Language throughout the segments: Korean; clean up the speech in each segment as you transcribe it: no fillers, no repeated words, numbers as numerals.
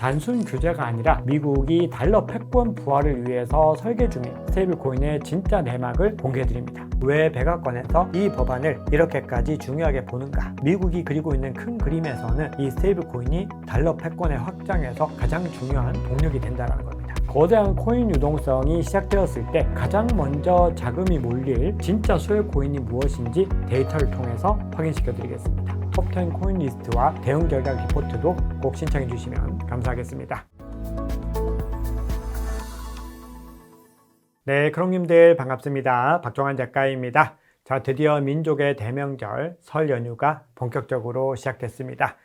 단순 규제가 아니라 미국이 달러 패권 부활을 위해서 설계 중인 스테이블 코인의 진짜 내막을 공개해드립니다. 왜 백악관에서 이 법안을 이렇게까지 중요하게 보는가? 미국이 그리고 있는 큰 그림에서는 이 스테이블 코인이 달러 패권의 확장에서 가장 중요한 동력이 된다는 겁니다. 거대한 코인 유동성이 시작되었을 때 가장 먼저 자금이 몰릴 진짜 수혜 코인이 무엇인지 데이터를 통해서 확인시켜 드리겠습니다. 톱10 코인 리스트와 대응 전략 리포트도 꼭 신청해 주시면 감사하겠습니다. 네, 크롱님들 반갑습니다. 박종환 작가입니다. 자, 드디어 민족의 대명절 설 연휴가 본격적으로 시작됐습니다.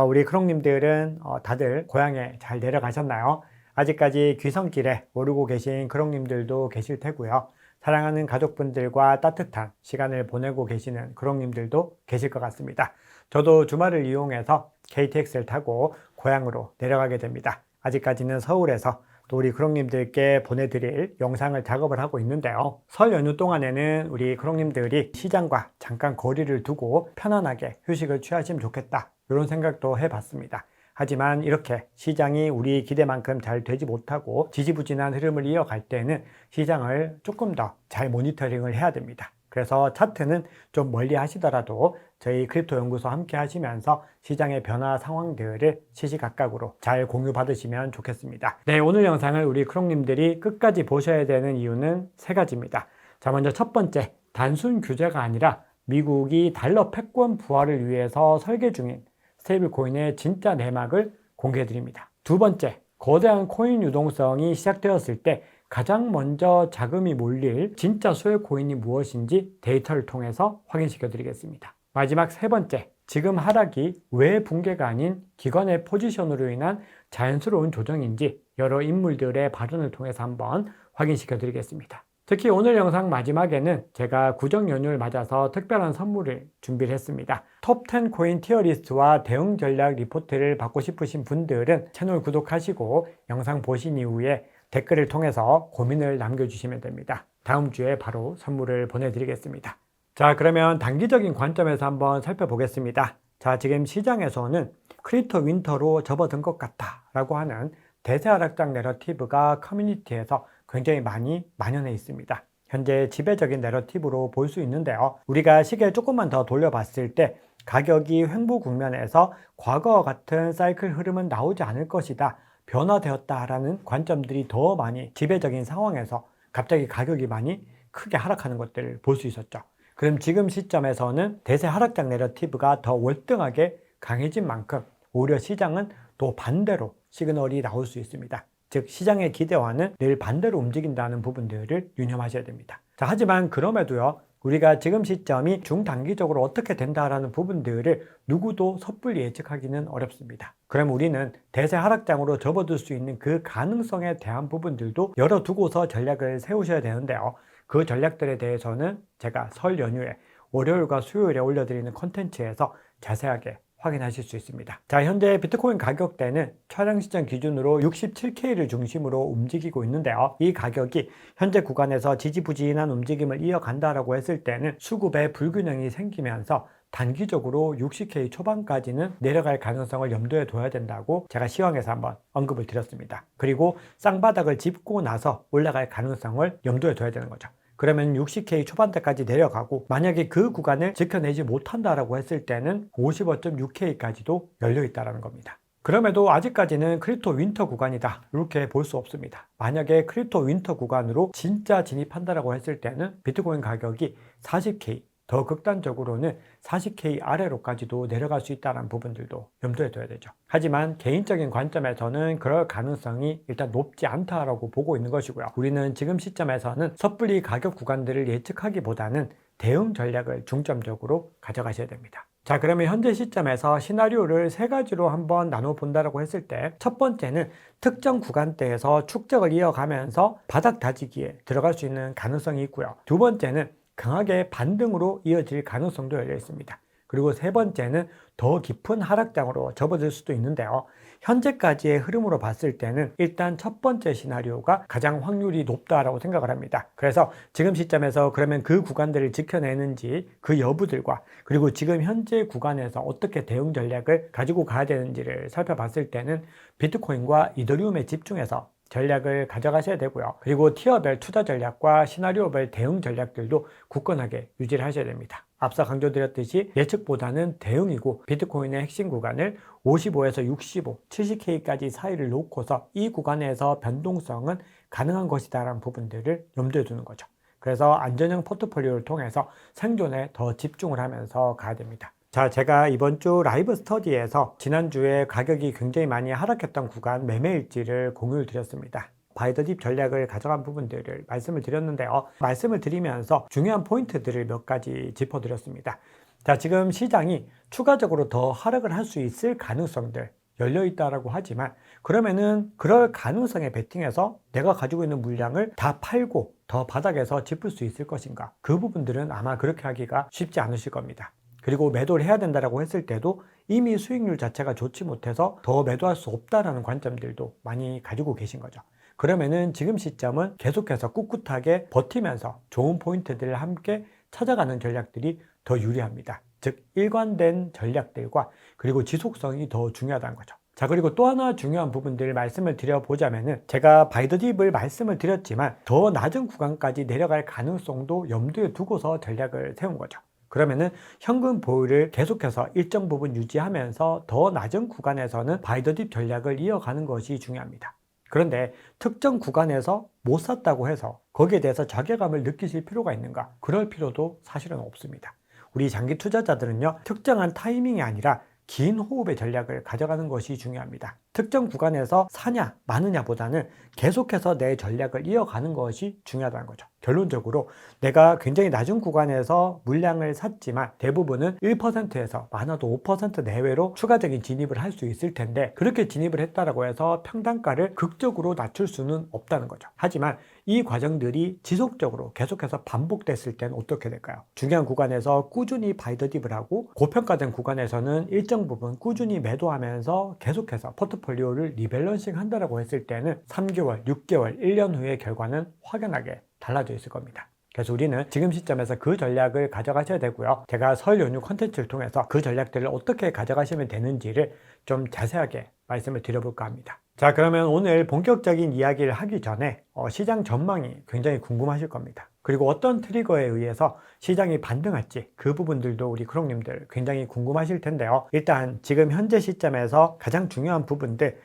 우리 크롱님들은 다들 고향에 잘 내려가셨나요? 아직까지 귀성길에 오르고 계신 크롱님들도 계실 테고요. 사랑하는 가족분들과 따뜻한 시간을 보내고 계시는 크롱님들도 계실 것 같습니다. 저도 주말을 이용해서 KTX를 타고 고향으로 내려가게 됩니다. 아직까지는 서울에서 또 우리 크롱님들께 보내드릴 영상을 작업을 하고 있는데요. 설 연휴 동안에는 우리 크롱님들이 시장과 잠깐 거리를 두고 편안하게 휴식을 취하시면 좋겠다, 이런 생각도 해봤습니다. 하지만 이렇게 시장이 우리 기대만큼 잘 되지 못하고 지지부진한 흐름을 이어갈 때는 시장을 조금 더 잘 모니터링을 해야 됩니다. 그래서 차트는 좀 멀리 하시더라도 저희 크립토 연구소 함께 하시면서 시장의 변화 상황들을 시시각각으로 잘 공유 받으시면 좋겠습니다. 네, 오늘 영상을 우리 크롱님들이 끝까지 보셔야 되는 이유는 세 가지입니다. 자, 먼저 첫 번째, 단순 규제가 아니라 미국이 달러 패권 부활을 위해서 설계 중인 스테이블 코인의 진짜 내막을 공개해 드립니다. 두 번째, 거대한 코인 유동성이 시작되었을 때 가장 먼저 자금이 몰릴 진짜 수혜 코인이 무엇인지 데이터를 통해서 확인시켜 드리겠습니다. 마지막 세 번째, 지금 하락이 왜 붕괴가 아닌 기관의 포지션으로 인한 자연스러운 조정인지 여러 인물들의 발언을 통해서 한번 확인시켜 드리겠습니다. 특히 오늘 영상 마지막에는 제가 구정 연휴를 맞아서 특별한 선물을 준비를 했습니다. 톱10 코인 티어리스트와 대응 전략 리포트를 받고 싶으신 분들은 채널 구독하시고 영상 보신 이후에 댓글을 통해서 고민을 남겨주시면 됩니다. 다음 주에 바로 선물을 보내드리겠습니다. 자, 그러면 단기적인 관점에서 한번 살펴보겠습니다. 자, 지금 시장에서는 크립토 윈터로 접어든 것 같다 라고 하는 대세 하락장 내러티브가 커뮤니티에서 굉장히 많이 만연해 있습니다. 현재 지배적인 내러티브로 볼 수 있는데요. 우리가 시계를 조금만 더 돌려봤을 때 가격이 횡보 국면에서 과거와 같은 사이클 흐름은 나오지 않을 것이다, 변화되었다라는 관점들이 더 많이 지배적인 상황에서 갑자기 가격이 많이 크게 하락하는 것들을 볼 수 있었죠. 그럼 지금 시점에서는 대세 하락장 내러티브가 더 월등하게 강해진 만큼 오히려 시장은 또 반대로 시그널이 나올 수 있습니다. 즉 시장의 기대와는 늘 반대로 움직인다는 부분들을 유념하셔야 됩니다. 자, 하지만 그럼에도요, 우리가 지금 시점이 중단기적으로 어떻게 된다라는 부분들을 누구도 섣불리 예측하기는 어렵습니다. 그럼 우리는 대세 하락장으로 접어들 수 있는 그 가능성에 대한 부분들도 열어두고서 전략을 세우셔야 되는데요. 그 전략들에 대해서는 제가 설 연휴에 월요일과 수요일에 올려드리는 콘텐츠에서 자세하게 확인하실 수 있습니다. 자, 현재 비트코인 가격대는 촬영 시점 기준으로 67K를 중심으로 움직이고 있는데요. 이 가격이 현재 구간에서 지지부진한 움직임을 이어간다라고 했을 때는 수급에 불균형이 생기면서 단기적으로 60K 초반까지는 내려갈 가능성을 염두에 둬야 된다고 제가 시황에서 한번 언급을 드렸습니다. 그리고 쌍바닥을 짚고 나서 올라갈 가능성을 염두에 둬야 되는 거죠. 그러면 60K 초반대까지 내려가고 만약에 그 구간을 지켜내지 못한다라고 했을 때는 55.6K까지도 열려 있다는 겁니다. 그럼에도 아직까지는 크립토 윈터 구간이다, 이렇게 볼 수 없습니다. 만약에 크립토 윈터 구간으로 진짜 진입한다라고 했을 때는 비트코인 가격이 40K, 더 극단적으로는 40K 아래로까지도 내려갈 수 있다는 부분들도 염두에 둬야 되죠. 하지만 개인적인 관점에서는 그럴 가능성이 일단 높지 않다라고 보고 있는 것이고요. 우리는 지금 시점에서는 섣불리 가격 구간들을 예측하기보다는 대응 전략을 중점적으로 가져가셔야 됩니다. 자, 그러면 현재 시점에서 시나리오를 세 가지로 한번 나눠 본다라고 했을 때 첫 번째는 특정 구간대에서 축적을 이어가면서 바닥 다지기에 들어갈 수 있는 가능성이 있고요. 두 번째는 강하게 반등으로 이어질 가능성도 열려 있습니다. 그리고 세 번째는 더 깊은 하락장으로 접어들 수도 있는데요. 현재까지의 흐름으로 봤을 때는 일단 첫 번째 시나리오가 가장 확률이 높다라고 생각을 합니다. 그래서 지금 시점에서 그러면 그 구간들을 지켜내는지 그 여부들과 그리고 지금 현재 구간에서 어떻게 대응 전략을 가지고 가야 되는지를 살펴봤을 때는 비트코인과 이더리움에 집중해서 전략을 가져가셔야 되고요. 그리고 티어별 투자 전략과 시나리오별 대응 전략들도 굳건하게 유지를 하셔야 됩니다. 앞서 강조드렸듯이 예측보다는 대응이고 비트코인의 핵심 구간을 55에서 65, 70K까지 사이를 놓고서 이 구간에서 변동성은 가능한 것이다 라는 부분들을 염두에 두는 거죠. 그래서 안전형 포트폴리오를 통해서 생존에 더 집중을 하면서 가야 됩니다. 자, 제가 이번 주 라이브 스터디에서 지난주에 가격이 굉장히 많이 하락했던 구간 매매일지를 공유를 드렸습니다. 바이더딥 전략을 가져간 부분들을 말씀을 드렸는데요. 말씀을 드리면서 중요한 포인트들을 몇 가지 짚어드렸습니다. 자, 지금 시장이 추가적으로 더 하락을 할 수 있을 가능성들 열려있다라고 하지만 그러면은 그럴 가능성에 베팅해서 내가 가지고 있는 물량을 다 팔고 더 바닥에서 짚을 수 있을 것인가? 그 부분들은 아마 그렇게 하기가 쉽지 않으실 겁니다. 그리고 매도를 해야 된다라고 했을 때도 이미 수익률 자체가 좋지 못해서 더 매도할 수 없다라는 관점들도 많이 가지고 계신 거죠. 그러면은 지금 시점은 계속해서 꿋꿋하게 버티면서 좋은 포인트들을 함께 찾아가는 전략들이 더 유리합니다. 즉 일관된 전략들과 그리고 지속성이 더 중요하다는 거죠. 자, 그리고 또 하나 중요한 부분들을 말씀을 드려보자면은 제가 바이더딥을 말씀을 드렸지만 더 낮은 구간까지 내려갈 가능성도 염두에 두고서 전략을 세운 거죠. 그러면은 현금 보유를 계속해서 일정 부분 유지하면서 더 낮은 구간에서는 바이더딥 전략을 이어가는 것이 중요합니다. 그런데 특정 구간에서 못 샀다고 해서 거기에 대해서 자괴감을 느끼실 필요가 있는가? 그럴 필요도 사실은 없습니다. 우리 장기 투자자들은요, 특정한 타이밍이 아니라 긴 호흡의 전략을 가져가는 것이 중요합니다. 특정 구간에서 사냐 마느냐 보다는 계속해서 내 전략을 이어가는 것이 중요하다는 거죠. 결론적으로 내가 굉장히 낮은 구간에서 물량을 샀지만 대부분은 1%에서 많아도 5% 내외로 추가적인 진입을 할 수 있을 텐데 그렇게 진입을 했다라고 해서 평단가를 극적으로 낮출 수는 없다는 거죠. 하지만 이 과정들이 지속적으로 계속해서 반복됐을 때는 어떻게 될까요? 중요한 구간에서 꾸준히 바이더딥을 하고 고평가된 구간에서는 일정 부분 꾸준히 매도하면서 계속해서 포트폴리오를 리밸런싱 한다라고 했을 때는 3개월, 6개월, 1년 후의 결과는 확연하게 달라져 있을 겁니다. 그래서 우리는 지금 시점에서 그 전략을 가져가셔야 되고요. 제가 설 연휴 컨텐츠를 통해서 그 전략들을 어떻게 가져가시면 되는지를 좀 자세하게 말씀을 드려볼까 합니다. 자, 그러면 오늘 본격적인 이야기를 하기 전에 시장 전망이 굉장히 궁금하실 겁니다. 그리고 어떤 트리거에 의해서 시장이 반등할지 그 부분들도 우리 크롱님들 굉장히 궁금하실 텐데요. 일단 지금 현재 시점에서 가장 중요한 부분들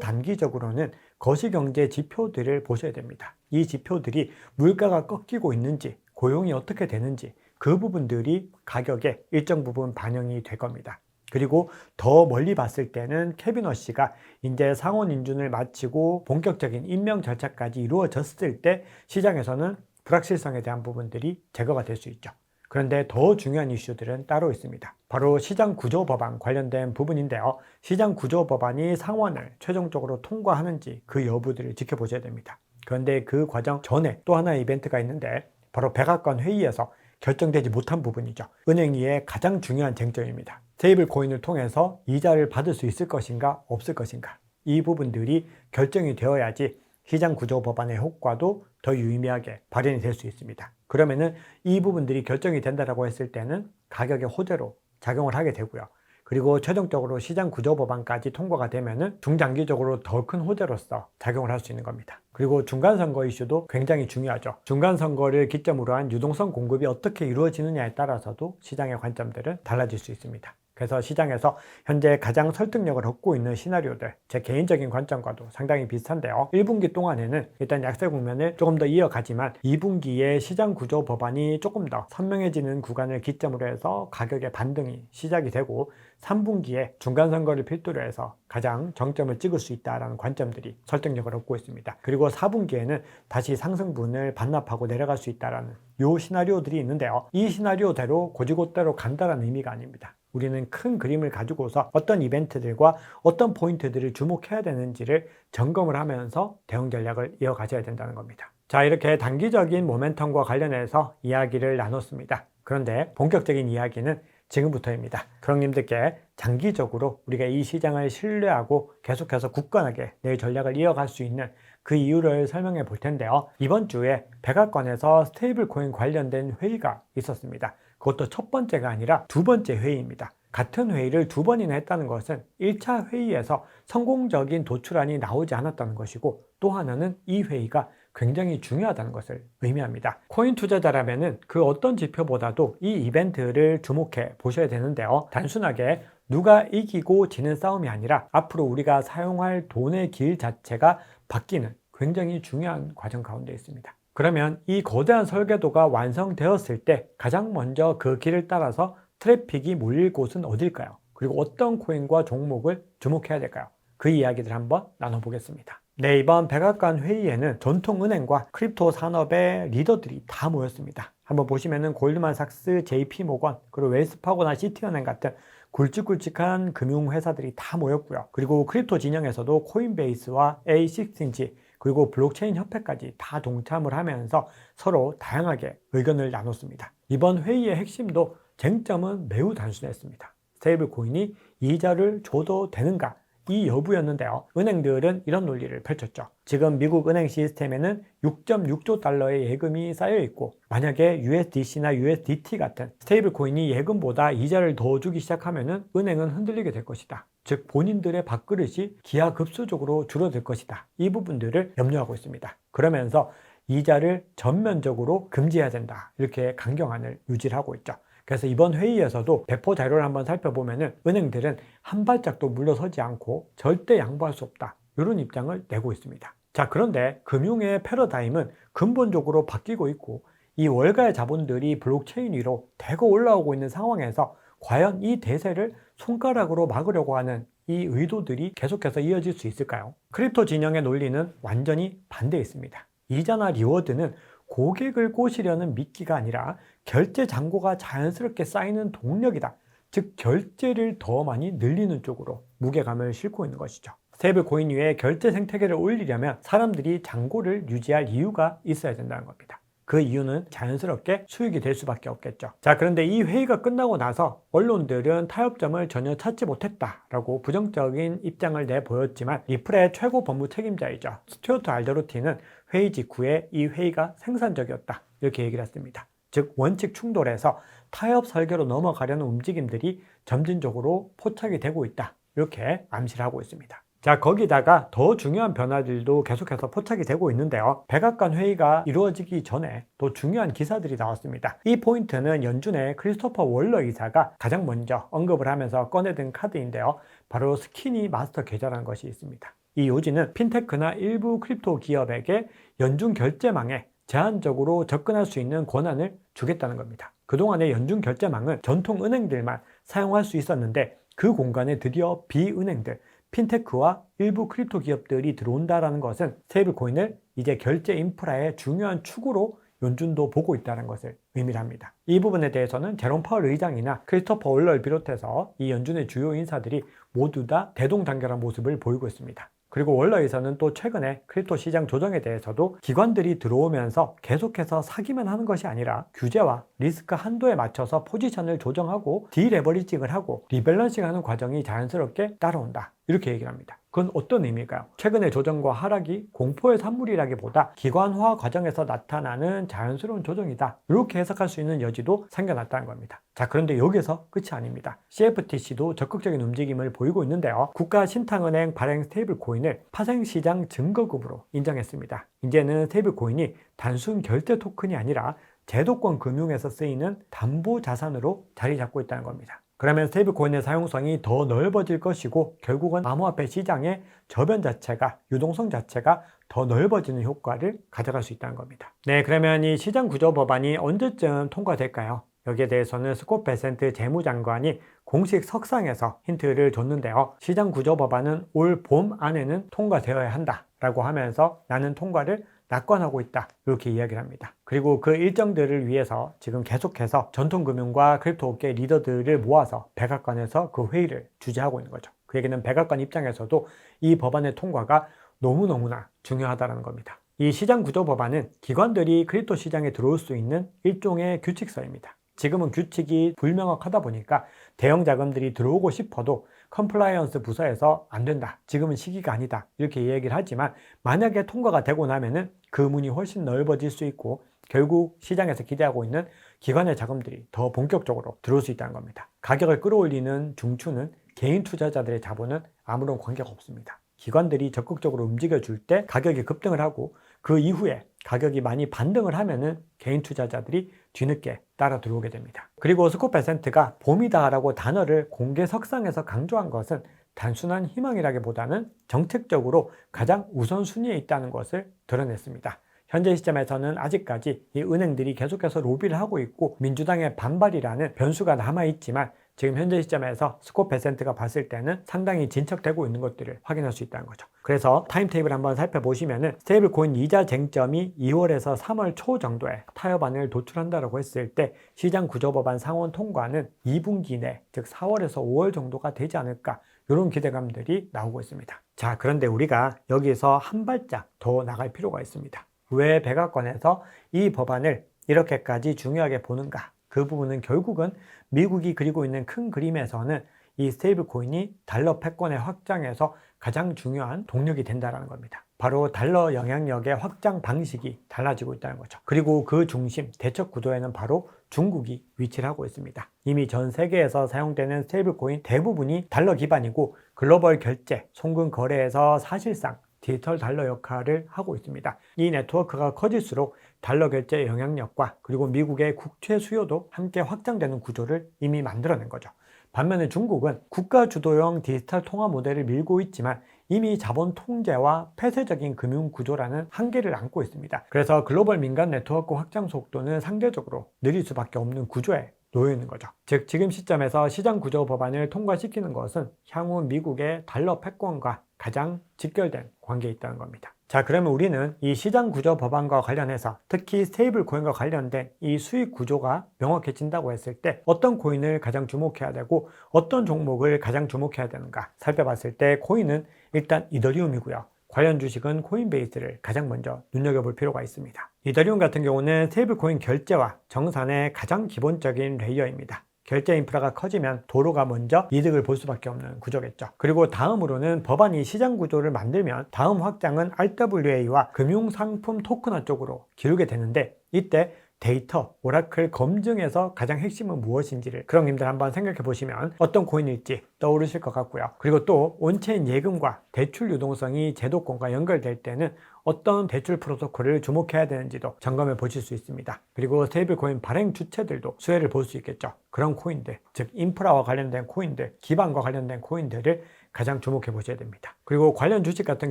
초단기적으로는 거시경제 지표들을 보셔야 됩니다. 이 지표들이 물가가 꺾이고 있는지 고용이 어떻게 되는지 그 부분들이 가격에 일정 부분 반영이 될 겁니다. 그리고 더 멀리 봤을 때는 케빈 워시가 이제 상원 인준을 마치고 본격적인 임명 절차까지 이루어졌을 때 시장에서는 불확실성에 대한 부분들이 제거가 될 수 있죠. 그런데 더 중요한 이슈들은 따로 있습니다. 바로 시장 구조 법안 관련된 부분인데요. 시장 구조 법안이 상원을 최종적으로 통과하는지 그 여부들을 지켜보셔야 됩니다. 그런데 그 과정 전에 또 하나의 이벤트가 있는데 바로 백악관 회의에서 결정되지 못한 부분이죠. 은행위의 가장 중요한 쟁점입니다. 스테이블 코인을 통해서 이자를 받을 수 있을 것인가 없을 것인가, 이 부분들이 결정이 되어야지 시장 구조 법안의 효과도 더 유의미하게 발현이 될 수 있습니다. 그러면은 이 부분들이 결정이 된다라고 했을 때는 가격의 호재로 작용을 하게 되고요. 그리고 최종적으로 시장 구조 법안까지 통과가 되면은 중장기적으로 더 큰 호재로서 작용을 할 수 있는 겁니다. 그리고 중간선거 이슈도 굉장히 중요하죠. 중간선거를 기점으로 한 유동성 공급이 어떻게 이루어지느냐에 따라서도 시장의 관점들은 달라질 수 있습니다. 그래서 시장에서 현재 가장 설득력을 얻고 있는 시나리오들, 제 개인적인 관점과도 상당히 비슷한데요. 1분기 동안에는 일단 약세 국면을 조금 더 이어가지만 2분기에 시장 구조 법안이 조금 더 선명해지는 구간을 기점으로 해서 가격의 반등이 시작이 되고 3분기에 중간선거를 필두로 해서 가장 정점을 찍을 수 있다는 관점들이 설득력을 얻고 있습니다. 그리고 4분기에는 다시 상승분을 반납하고 내려갈 수 있다는 요 시나리오들이 있는데요. 이 시나리오대로 고지고대로 간다는 의미가 아닙니다. 우리는 큰 그림을 가지고서 어떤 이벤트들과 어떤 포인트들을 주목해야 되는지를 점검을 하면서 대응 전략을 이어가셔야 된다는 겁니다. 자, 이렇게 단기적인 모멘텀과 관련해서 이야기를 나눴습니다. 그런데 본격적인 이야기는 지금부터입니다. 크롱님들께 장기적으로 우리가 이 시장을 신뢰하고 계속해서 굳건하게 내 전략을 이어갈 수 있는 그 이유를 설명해 볼 텐데요. 이번 주에 백악관에서 스테이블 코인 관련된 회의가 있었습니다. 그것도 첫 번째가 아니라 두 번째 회의입니다. 같은 회의를 두 번이나 했다는 것은 1차 회의에서 성공적인 도출안이 나오지 않았다는 것이고, 또 하나는 이 회의가 굉장히 중요하다는 것을 의미합니다. 코인 투자자라면은 그 어떤 지표보다도 이 이벤트를 주목해 보셔야 되는데요. 단순하게 누가 이기고 지는 싸움이 아니라 앞으로 우리가 사용할 돈의 길 자체가 바뀌는 굉장히 중요한 과정 가운데 있습니다. 그러면 이 거대한 설계도가 완성되었을 때 가장 먼저 그 길을 따라서 트래픽이 몰릴 곳은 어딜까요? 그리고 어떤 코인과 종목을 주목해야 될까요? 그 이야기들 한번 나눠보겠습니다. 네, 이번 백악관 회의에는 전통은행과 크립토 산업의 리더들이 다 모였습니다. 한번 보시면은 골드만삭스, JP모건, 그리고 웰스파고나 시티은행 같은 굵직굵직한 금융회사들이 다 모였고요. 그리고 크립토 진영에서도 코인베이스와 A16G, 그리고 블록체인 협회까지 다 동참을 하면서 서로 다양하게 의견을 나눴습니다. 이번 회의의 핵심도 쟁점은 매우 단순했습니다. 스테이블 코인이 이자를 줘도 되는가? 이 여부였는데요. 은행들은 이런 논리를 펼쳤죠. 지금 미국 은행 시스템에는 6.6조 달러의 예금이 쌓여 있고, 만약에 USDC나 USDT 같은 스테이블 코인이 예금보다 이자를 더 주기 시작하면은 은행은 흔들리게 될 것이다. 즉 본인들의 밥그릇이 기하급수적으로 줄어들 것이다. 이 부분들을 염려하고 있습니다. 그러면서 이자를 전면적으로 금지해야 된다. 이렇게 강경안을 유지하고 있죠. 그래서 이번 회의에서도 배포 자료를 한번 살펴보면은 은행들은 한 발짝도 물러서지 않고 절대 양보할 수 없다. 이런 입장을 내고 있습니다. 자, 그런데 금융의 패러다임은 근본적으로 바뀌고 있고, 이 월가의 자본들이 블록체인 위로 대거 올라오고 있는 상황에서 과연 이 대세를 손가락으로 막으려고 하는 이 의도들이 계속해서 이어질 수 있을까요? 크립토 진영의 논리는 완전히 반대에 있습니다. 이자나 리워드는 고객을 꼬시려는 미끼가 아니라 결제 잔고가 자연스럽게 쌓이는 동력이다. 즉 결제를 더 많이 늘리는 쪽으로 무게감을 싣고 있는 것이죠. 스테이블 코인 위에 결제 생태계를 올리려면 사람들이 잔고를 유지할 이유가 있어야 된다는 겁니다. 그 이유는 자연스럽게 수익이 될 수밖에 없겠죠. 자, 그런데 이 회의가 끝나고 나서 언론들은 타협점을 전혀 찾지 못했다라고 부정적인 입장을 내보였지만, 리플의 최고 법무 책임자이죠. 스튜어트 알더루티는 회의 직후에 이 회의가 생산적이었다. 이렇게 얘기를 했습니다. 즉 원칙 충돌에서 타협 설계로 넘어가려는 움직임들이 점진적으로 포착이 되고 있다. 이렇게 암시를 하고 있습니다. 자, 거기다가 더 중요한 변화들도 계속해서 포착이 되고 있는데요. 백악관 회의가 이루어지기 전에 또 중요한 기사들이 나왔습니다. 이 포인트는 연준의 크리스토퍼 월러 이사가 가장 먼저 언급을 하면서 꺼내든 카드인데요. 바로 스키니 마스터 계좌라는 것이 있습니다. 이 요지는 핀테크나 일부 크립토 기업에게 연준 결제망에 제한적으로 접근할 수 있는 권한을 주겠다는 겁니다. 그동안의 연준 결제망은 전통 은행들만 사용할 수 있었는데, 그 공간에 드디어 비은행들, 핀테크와 일부 크립토 기업들이 들어온다는 것은 스테이블 코인을 이제 결제 인프라의 중요한 축으로 연준도 보고 있다는 것을 의미를 합니다. 이 부분에 대해서는 제롬 파월 의장이나 크리스토퍼 월러를 비롯해서 이 연준의 주요 인사들이 모두 다 대동단결한 모습을 보이고 있습니다. 그리고 월러에서는 또 최근에 크립토 시장 조정에 대해서도 기관들이 들어오면서 계속해서 사기만 하는 것이 아니라 규제와 리스크 한도에 맞춰서 포지션을 조정하고 디레버리징을 하고 리밸런싱하는 과정이 자연스럽게 따라온다. 이렇게 얘기를 합니다. 그건 어떤 의미일까요? 최근의 조정과 하락이 공포의 산물이라기보다 기관화 과정에서 나타나는 자연스러운 조정이다. 이렇게 해석할 수 있는 여지도 생겨났다는 겁니다. 자, 그런데 여기서 끝이 아닙니다. CFTC도 적극적인 움직임을 보이고 있는데요. 국가신탁은행 발행 스테이블 코인을 파생시장 증거급으로 인정했습니다. 이제는 스테이블 코인이 단순 결제 토큰이 아니라 제도권 금융에서 쓰이는 담보 자산으로 자리 잡고 있다는 겁니다. 그러면 스테이블 코인의 사용성이 더 넓어질 것이고, 결국은 암호화폐 시장의 저변 자체가, 유동성 자체가 더 넓어지는 효과를 가져갈 수 있다는 겁니다. 네, 그러면 이 시장 구조 법안이 언제쯤 통과될까요? 여기에 대해서는 스콧 베센트 재무장관이 공식 석상에서 힌트를 줬는데요. 시장 구조 법안은 올 봄 안에는 통과되어야 한다라고 하면서 나는 통과를 낙관하고 있다. 이렇게 이야기를 합니다. 그리고 그 일정들을 위해서 지금 계속해서 전통금융과 크립토 업계 리더들을 모아서 백악관에서 그 회의를 주재하고 있는 거죠. 그 얘기는 백악관 입장에서도 이 법안의 통과가 너무너무나 중요하다는 겁니다. 이 시장 구조 법안은 기관들이 크립토 시장에 들어올 수 있는 일종의 규칙서입니다. 지금은 규칙이 불명확하다 보니까 대형 자금들이 들어오고 싶어도 컴플라이언스 부서에서 안 된다, 지금은 시기가 아니다, 이렇게 얘기를 하지만 만약에 통과가 되고 나면은 그 문이 훨씬 넓어질 수 있고 결국 시장에서 기대하고 있는 기관의 자금들이 더 본격적으로 들어올 수 있다는 겁니다. 가격을 끌어올리는 중추는 개인 투자자들의 자본은 아무런 관계가 없습니다. 기관들이 적극적으로 움직여줄 때 가격이 급등을 하고 그 이후에 가격이 많이 반등을 하면은 개인 투자자들이 뒤늦게 따라 들어오게 됩니다. 그리고 스코페센트가 봄이다라고 단어를 공개석상에서 강조한 것은 단순한 희망이라기보다는 정책적으로 가장 우선순위에 있다는 것을 드러냈습니다. 현재 시점에서는 아직까지 이 은행들이 계속해서 로비를 하고 있고 민주당의 반발이라는 변수가 남아있지만 지금 현재 시점에서 스코페센트가 봤을 때는 상당히 진척되고 있는 것들을 확인할 수 있다는 거죠. 그래서 타임테이블 한번 살펴보시면은 스테이블 코인 이자 쟁점이 2월에서 3월 초 정도에 타협안을 도출한다고 했을 때 시장 구조법안 상원 통과는 2분기 내, 즉 4월에서 5월 정도가 되지 않을까, 이런 기대감들이 나오고 있습니다. 자, 그런데 우리가 여기서 한 발짝 더 나갈 필요가 있습니다. 왜 백악관에서 이 법안을 이렇게까지 중요하게 보는가? 그 부분은 결국은 미국이 그리고 있는 큰 그림에서는 이 스테이블 코인이 달러 패권의 확장에서 가장 중요한 동력이 된다는 겁니다. 바로 달러 영향력의 확장 방식이 달라지고 있다는 거죠. 그리고 그 중심, 대척 구도에는 바로 중국이 위치를 하고 있습니다. 이미 전 세계에서 사용되는 스테이블 코인 대부분이 달러 기반이고 글로벌 결제, 송금 거래에서 사실상 디지털 달러 역할을 하고 있습니다. 이 네트워크가 커질수록 달러 결제의 영향력과 그리고 미국의 국채 수요도 함께 확장되는 구조를 이미 만들어낸 거죠. 반면에 중국은 국가 주도형 디지털 통화 모델을 밀고 있지만 이미 자본 통제와 폐쇄적인 금융 구조라는 한계를 안고 있습니다. 그래서 글로벌 민간 네트워크 확장 속도는 상대적으로 느릴 수밖에 없는 구조에 놓여 있는 거죠. 즉 지금 시점에서 시장 구조 법안을 통과시키는 것은 향후 미국의 달러 패권과 가장 직결된 관계에 있다는 겁니다. 자, 그러면 우리는 이 시장 구조 법안과 관련해서 특히 스테이블 코인과 관련된 이 수익 구조가 명확해진다고 했을 때 어떤 코인을 가장 주목해야 되고 어떤 종목을 가장 주목해야 되는가 살펴봤을 때 코인은 일단 이더리움이고요. 관련 주식은 코인베이스를 가장 먼저 눈여겨볼 필요가 있습니다. 이더리움 같은 경우는 스테이블 코인 결제와 정산의 가장 기본적인 레이어입니다. 결제 인프라가 커지면 도로가 먼저 이득을 볼 수밖에 없는 구조겠죠. 그리고 다음으로는 법안이 시장 구조를 만들면 다음 확장은 RWA와 금융상품 토큰화 쪽으로 기울게 되는데 이때 데이터, 오라클 검증에서 가장 핵심은 무엇인지를 크롱님들 한번 생각해 보시면 어떤 코인일지 떠오르실 것 같고요. 그리고 또 온체인 예금과 대출 유동성이 제도권과 연결될 때는 어떤 대출 프로토콜을 주목해야 되는지도 점검해 보실 수 있습니다. 그리고 스테이블 코인 발행 주체들도 수혜를 볼 수 있겠죠. 그런 코인들, 즉 인프라와 관련된 코인들, 기반과 관련된 코인들을 가장 주목해 보셔야 됩니다. 그리고 관련 주식 같은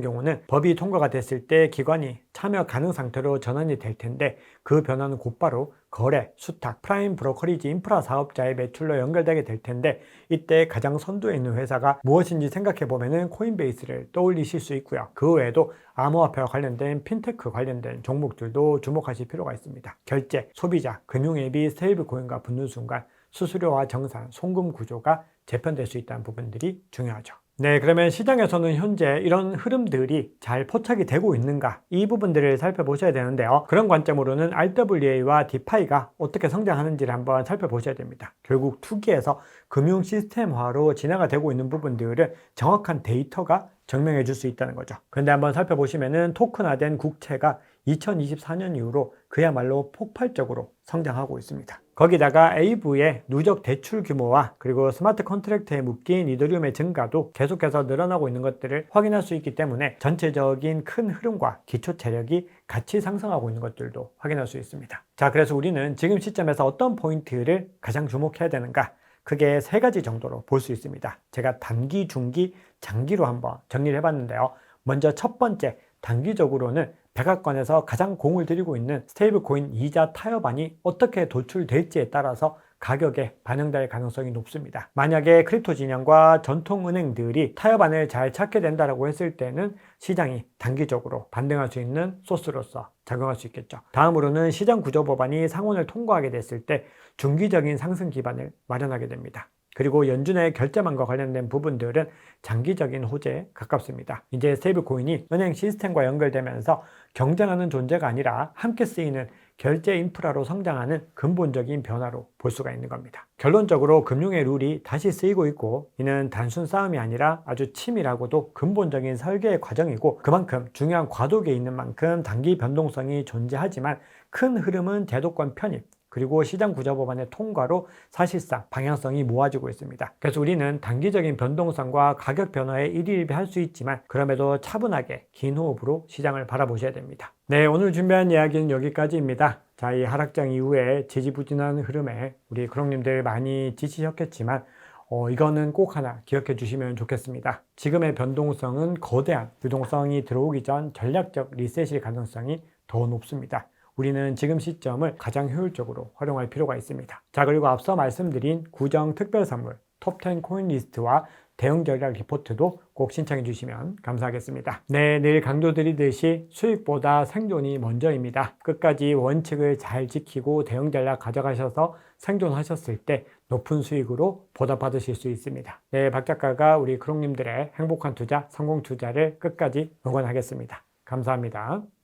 경우는 법이 통과가 됐을 때 기관이 참여 가능 상태로 전환이 될 텐데 그 변화는 곧바로 거래, 수탁, 프라임 브로커리지 인프라 사업자의 매출로 연결되게 될 텐데 이때 가장 선두에 있는 회사가 무엇인지 생각해 보면은 코인베이스를 떠올리실 수 있고요. 그 외에도 암호화폐와 관련된 핀테크 관련된 종목들도 주목하실 필요가 있습니다. 결제, 소비자, 금융 앱이 스테이블 코인과 붙는 순간 수수료와 정산, 송금 구조가 재편될 수 있다는 부분들이 중요하죠. 네, 그러면 시장에서는 현재 이런 흐름들이 잘 포착이 되고 있는가, 이 부분들을 살펴보셔야 되는데요. 그런 관점으로는 RWA와 디파이가 어떻게 성장하는지를 한번 살펴보셔야 됩니다. 결국 투기에서 금융 시스템화로 진화가 되고 있는 부분들은 정확한 데이터가 증명해 줄 수 있다는 거죠. 그런데 한번 살펴보시면은 토큰화된 국채가 2024년 이후로 그야말로 폭발적으로 성장하고 있습니다. 거기다가 AV의 누적 대출 규모와 그리고 스마트 컨트랙트에 묶인 이더리움의 증가도 계속해서 늘어나고 있는 것들을 확인할 수 있기 때문에 전체적인 큰 흐름과 기초 체력이 같이 상승하고 있는 것들도 확인할 수 있습니다. 자, 그래서 우리는 지금 시점에서 어떤 포인트를 가장 주목해야 되는가? 크게 세 가지 정도로 볼 수 있습니다. 제가 단기, 중기, 장기로 한번 정리를 해봤는데요. 먼저 첫 번째, 단기적으로는 백악관에서 가장 공을 들이고 있는 스테이블 코인 이자 타협안이 어떻게 도출될지에 따라서 가격에 반영될 가능성이 높습니다. 만약에 크립토 진영과 전통은행들이 타협안을 잘 찾게 된다고 했을 때는 시장이 단기적으로 반등할 수 있는 소스로서 작용할 수 있겠죠. 다음으로는 시장 구조 법안이 상원을 통과하게 됐을 때 중기적인 상승 기반을 마련하게 됩니다. 그리고 연준의 결제망과 관련된 부분들은 장기적인 호재에 가깝습니다. 이제 스테이블 코인이 은행 시스템과 연결되면서 경쟁하는 존재가 아니라 함께 쓰이는 결제 인프라로 성장하는 근본적인 변화로 볼 수가 있는 겁니다. 결론적으로 금융의 룰이 다시 쓰이고 있고, 이는 단순 싸움이 아니라 아주 치밀하고도 근본적인 설계의 과정이고, 그만큼 중요한 과도기에 있는 만큼 단기 변동성이 존재하지만 큰 흐름은 제도권 편입, 그리고 시장구조법안의 통과로 사실상 방향성이 모아지고 있습니다. 그래서 우리는 단기적인 변동성과 가격 변화에 일희일비할 수 있지만, 그럼에도 차분하게 긴 호흡으로 시장을 바라보셔야 됩니다. 네, 오늘 준비한 이야기는 여기까지입니다. 자, 이 하락장 이후에 지지부진한 흐름에 우리 크롱님들 많이 지치셨겠지만, 이거는 꼭 하나 기억해 주시면 좋겠습니다. 지금의 변동성은 거대한 유동성이 들어오기 전 전략적 리셋일 가능성이 더 높습니다. 우리는 지금 시점을 가장 효율적으로 활용할 필요가 있습니다. 자, 그리고 앞서 말씀드린 구정 특별선물 톱10 코인 리스트와 대응 전략 리포트도 꼭 신청해 주시면 감사하겠습니다. 네, 늘 강조드리듯이 수익보다 생존이 먼저입니다. 끝까지 원칙을 잘 지키고 대응 전략 가져가셔서 생존하셨을 때 높은 수익으로 보답받으실 수 있습니다. 네, 박 작가가 우리 크롱님들의 행복한 투자, 성공 투자를 끝까지 응원하겠습니다. 감사합니다.